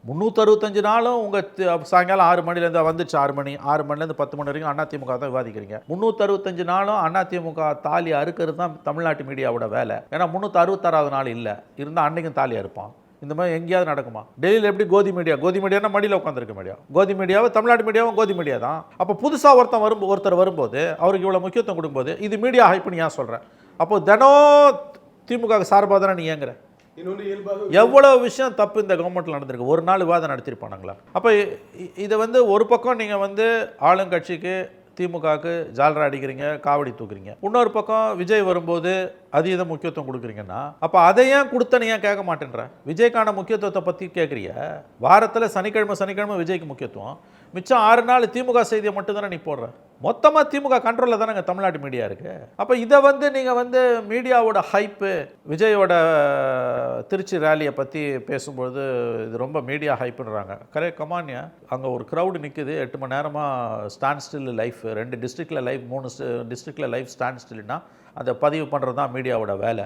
365 நாளும் உங்கள் சாயங்காலம் 6 மணிலேருந்து வந்துச்சு 6 மணி 6 மணிலேருந்து 10 மணி வரைக்கும் அதிமுக தான் விவாதிக்கிறீங்க. 365 நாளும் அதிமுக தாலி அறுக்கிறது தான் தமிழ்நாட்டு மீடியாவோட வேலை. ஏன்னா 366வது நாள் இல்லை இருந்தால் அன்னைக்கும் தாலி அறுப்பான். இந்த மாதிரி எங்கேயாவது நடக்குமா? டெல்லியில் எப்படி கோதி மீடியானா மடியில் உட்காந்துருக்க மீடியா. கோதி மீடியாவை தமிழ்நாட்டு மீடியாவும் கோதி மீடியா தான். அப்போ புதுசாக ஒருத்தர் வரும்போது அவருக்கு இவ்வளோ முக்கியத்துவம் கொடுக்கும்போது இது மீடியா ஹைப்புன்னு ஏன் சொல்கிறேன்? அப்போ தினம் திமுக சார்பாக தானே நீ ஏங்குற? எவ்வளோ விஷயம் தப்பு இந்த கவர்மெண்ட்டில் நடந்திருக்கு. ஒரு நாள் விவாதம் நடத்திருப்பானுங்களா? அப்போ இதை ஒரு பக்கம் நீங்கள் ஆளுங்கட்சிக்கு திமுகவுக்கு ஜாலரா அடிக்கிறீங்க, காவடி தூக்குறீங்க. இன்னொரு பக்கம் விஜய் வரும்போது அதீத முக்கியத்துவம் கொடுக்குறீங்கன்னா அப்போ அதை ஏன் கொடுத்தனு ஏன் கேட்க மாட்டேன்ற? விஜய்க்கான முக்கியத்துவத்தை பற்றி கேட்குறிய. வாரத்தில் சனிக்கிழமை விஜய்க்கு முக்கியத்துவம், மிச்சம் 6 நாள் திமுக செய்தியை மட்டும் தானே நீ போடுற. மொத்தமாக திமுக கண்ட்ரோலில் தானே தமிழ்நாட்டு மீடியா இருக்குது. அப்போ இதை நீங்கள் மீடியாவோட ஹைப்பு, விஜயோட திருச்சி ரேலியை பற்றி பேசும்போது இது ரொம்ப மீடியா ஹைப்புன்றாங்க. கரெக்ட் கமானியா? அங்கே ஒரு க்ரௌடு நிற்குது 8 மணி நேரமாக ஸ்டாண்ட் ஸ்டில் லைஃப், 2 டிஸ்ட்ரிக்டில் லைஃப், 3 டிஸ்ட்ரிக்டில் லைஃப் ஸ்டாண்ட் ஸ்டில்னா அதை பதிவு பண்ணுறது தான் மீடியாவோட வேலை.